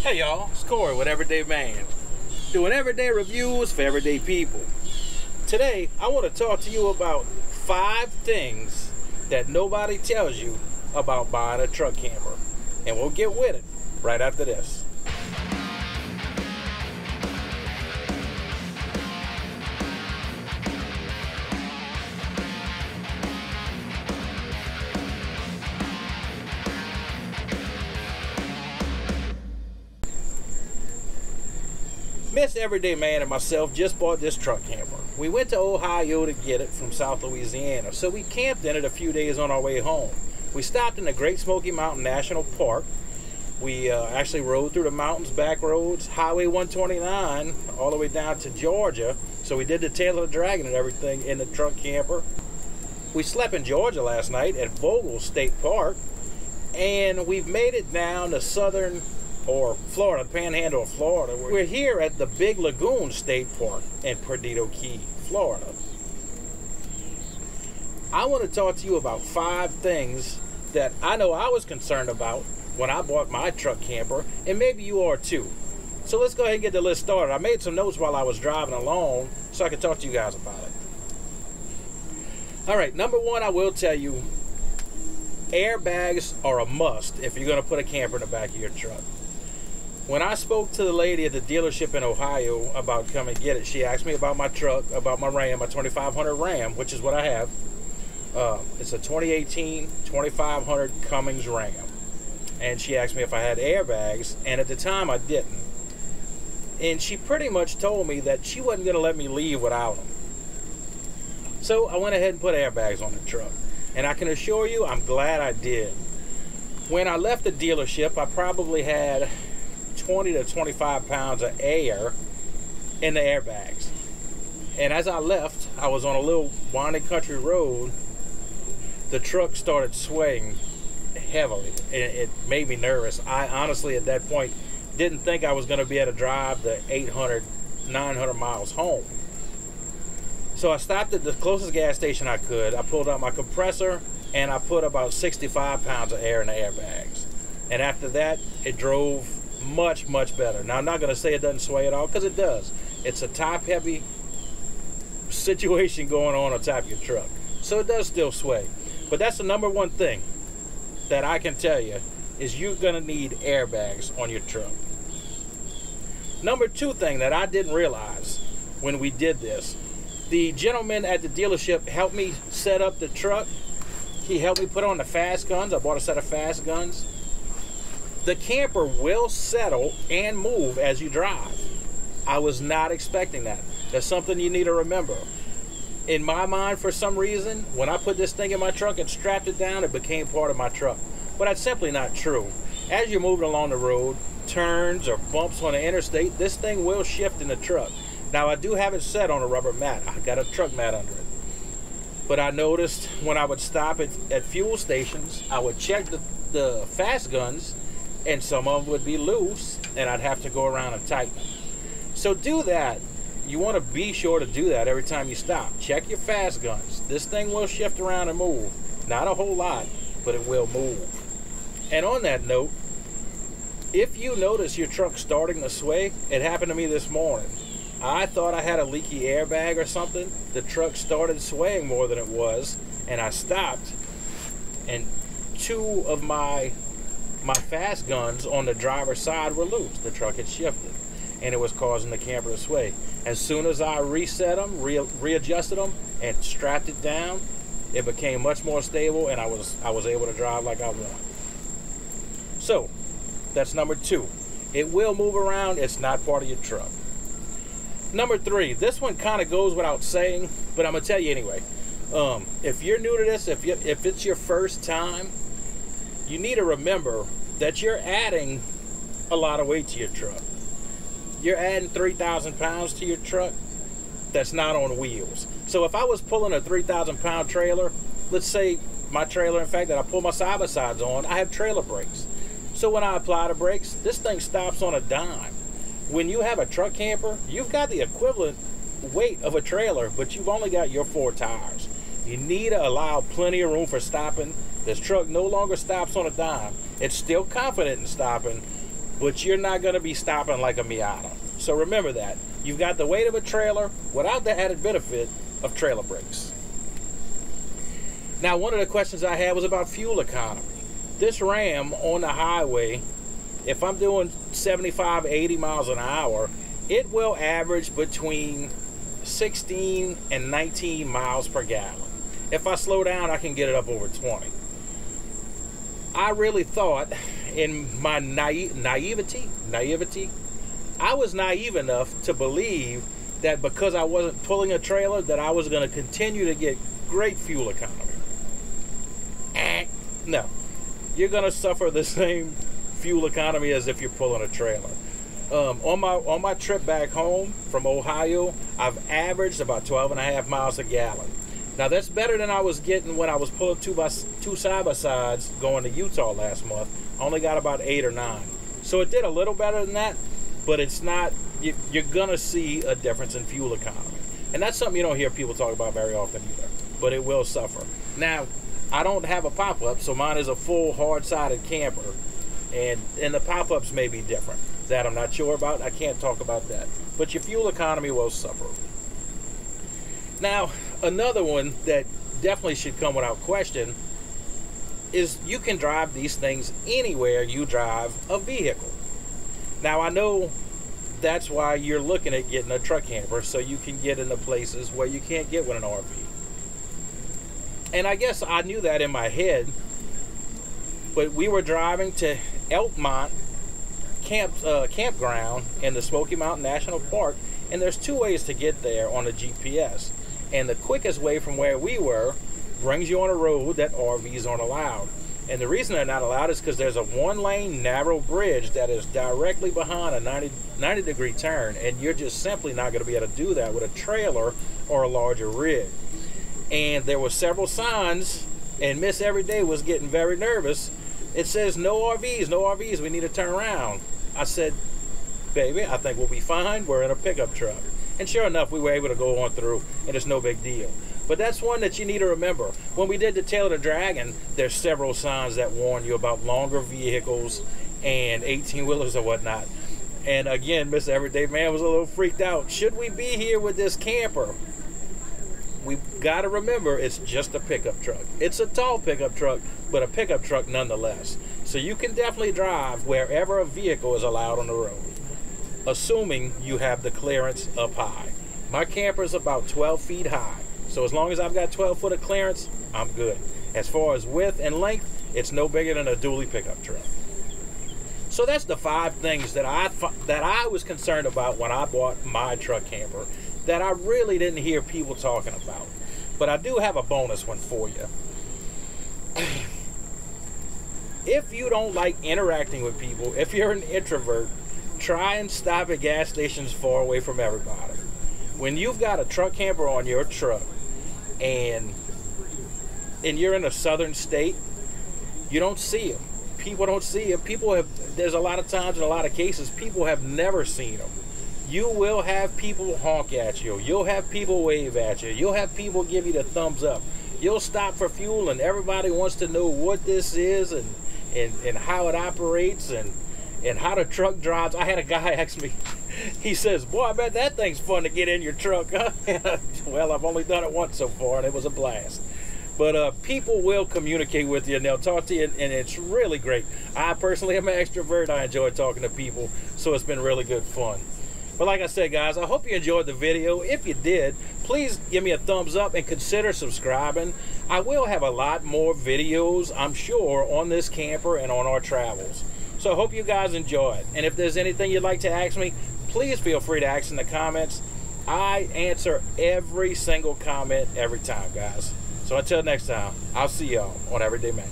Hey y'all, it's Corey with Everyday Man, doing everyday reviews for everyday people. Today, I want to talk to you about 5 things that nobody tells you about buying a truck camper. And we'll get with it right after this. Miss Everyday Man and myself just bought this truck camper. We went to Ohio to get it from South Louisiana, so we camped in it a few days on our way home. We stopped in the Great Smoky Mountain National Park. We actually rode through the mountains, back roads, Highway 129, all the way down to Georgia. So we did the Tail of the Dragon and everything in the truck camper. We slept in Georgia last night at Vogel State Park, and we've made it down to southern or Florida, the panhandle of Florida. We're here at the Big Lagoon State Park in Perdido Key, Florida. I want to talk to you about 5 things that I know I was concerned about when I bought my truck camper, and maybe you are too. So let's go ahead and get the list started. I made some notes while I was driving along so I could talk to you guys about it. All right, number 1, I will tell you, airbags are a must if you're going to put a camper in the back of your truck. When I spoke to the lady at the dealership in Ohio about coming and get it, she asked me about my truck, about my Ram, my 2500 Ram, which is what I have. It's a 2018 2500 Cummins Ram. And she asked me if I had airbags, and at the time I didn't. And she pretty much told me that she wasn't going to let me leave without them. So I went ahead and put airbags on the truck. And I can assure you, I'm glad I did. When I left the dealership, I probably had 20 to 25 pounds of air in the airbags. And as I left, I was on a little winding country road. The truck started swaying heavily. It made me nervous. I honestly, at that point, didn't think I was going to be able to drive the 800, 900 miles home. So I stopped at the closest gas station I could. I pulled out my compressor, and I put about 65 pounds of air in the airbags. And after that, it drove much, much better. Now, I'm not going to say it doesn't sway at all, because it does. It's a top-heavy situation going on top of your truck. So it does still sway. But that's the number 1 thing that I can tell you is you're going to need airbags on your truck. Number 2 thing that I didn't realize when we did this, the gentleman at the dealership helped me set up the truck. He helped me put on the fast guns. I bought a set of fast guns. The camper will settle and move as you drive. I was not expecting that. That's something you need to remember. In my mind, for some reason, when I put this thing in my truck and strapped it down, it became part of my truck. But that's simply not true. As you're moving along the road, turns or bumps on the interstate, this thing will shift in the truck. Now, I do have it set on a rubber mat. I got a truck mat under it. But I noticed when I would stop at fuel stations, I would check the fast guns, and some of them would be loose, and I'd have to go around and tighten them. So do that. You want to be sure to do that every time you stop. Check your fast guns. This thing will shift around and move. Not a whole lot, but it will move. And on that note, if you notice your truck starting to sway, it happened to me this morning. I thought I had a leaky airbag or something. The truck started swaying more than it was, and I stopped, and 2 of my fast guns on the driver's side were loose. The truck had shifted, and it was causing the camper to sway. As soon as I reset them, readjusted them, and strapped it down, it became much more stable, and I was able to drive like I want. So, that's number 2. It will move around. It's not part of your truck. Number 3, this one kind of goes without saying, but I'm going to tell you anyway. If you're new to this, if it's your first time, you need to remember that you're adding a lot of weight to your truck. You're adding 3,000 pounds to your truck that's not on wheels. So if I was pulling a 3,000 pound trailer, let's say my trailer, in fact, that I pull my side-by-sides on, I have trailer brakes. So when I apply the brakes, this thing stops on a dime. When you have a truck camper, you've got the equivalent weight of a trailer, but you've only got your 4 tires. You need to allow plenty of room for stopping. This truck no longer stops on a dime. It's still confident in stopping, but you're not going to be stopping like a Miata. So remember that. You've got the weight of a trailer without the added benefit of trailer brakes. Now, one of the questions I had was about fuel economy. This Ram on the highway, if I'm doing 75, 80 miles an hour, it will average between 16 and 19 miles per gallon. If I slow down, I can get it up over 20. I really thought, in my naivety, I was naive enough to believe that because I wasn't pulling a trailer, that I was going to continue to get great fuel economy. No, you're going to suffer the same fuel economy as if you're pulling a trailer. On my trip back home from Ohio, I've averaged about 12.5 miles a gallon. Now that's better than I was getting when I was pulling two side-by-sides going to Utah last month. I only got about 8 or 9. So it did a little better than that, but it's not, you're gonna see a difference in fuel economy. And that's something you don't hear people talk about very often either, but it will suffer. Now, I don't have a pop-up, so mine is a full hard-sided camper, and the pop-ups may be different. That I'm not sure about. I can't talk about that. But your fuel economy will suffer. Now, another one that definitely should come without question is you can drive these things anywhere you drive a vehicle. Now, I know that's why you're looking at getting a truck camper, so you can get into places where you can't get with an RV. And I guess I knew that in my but we were driving to Elkmont campground in the Smoky Mountain National Park, and there's 2 ways to get there on the GPS. And the quickest way from where we were brings you on a road that RVs aren't allowed. And the reason they're not allowed is because there's a 1-lane narrow bridge that is directly behind a 90-degree turn, and you're just simply not going to be able to do that with a trailer or a larger rig. And there were several signs, and Miss Everyday was getting very nervous. It says, no RVs, we need to turn around. I said, baby, I think we'll be fine. We're in a pickup truck. And sure enough, we were able to go on through, and it's no big deal. But that's one that you need to remember. When we did the Tail of the Dragon, there's several signs that warn you about longer vehicles and 18-wheelers or whatnot. And again, Mr. Everyday Man was a little freaked out. Should we be here with this camper? We've got to remember it's just a pickup truck. It's a tall pickup truck, but a pickup truck nonetheless. So you can definitely drive wherever a vehicle is allowed on the road, assuming you have the clearance up high. My camper is about 12 feet high, so as long as I've got 12 foot of clearance, I'm good. As far as width and length, it's no bigger than a dually pickup truck. So that's the 5 things that I was concerned about when I bought my truck camper that I really didn't hear people talking about. But I do have a bonus one for you. If you don't like interacting with people, if you're an introvert, try and stop at gas stations far away from everybody. When you've got a truck camper on your truck and you're in a southern state, you don't see them. People don't see them. There's a lot of times, in a lot of cases, people have never seen them. You will have people honk at you. You'll have people wave at you. You'll have people give you the thumbs up. You'll stop for fuel, and everybody wants to know what this is and how it operates and how the truck drives. I had a guy ask me, he says, boy, I bet that thing's fun to get in your truck, huh? Well, I've only done it once so far, and it was a blast. But people will communicate with you, and they'll talk to you, and it's really great. I personally am an extrovert. I enjoy talking to people, so it's been really good fun. But like I said, guys, I hope you enjoyed the video. If you did, please give me a thumbs up and consider subscribing. I will have a lot more videos, I'm sure, on this camper and on our travels. So I hope you guys enjoy it. And if there's anything you'd like to ask me, please feel free to ask in the comments. I answer every single comment every time, guys. So until next time, I'll see y'all on Everyday Man.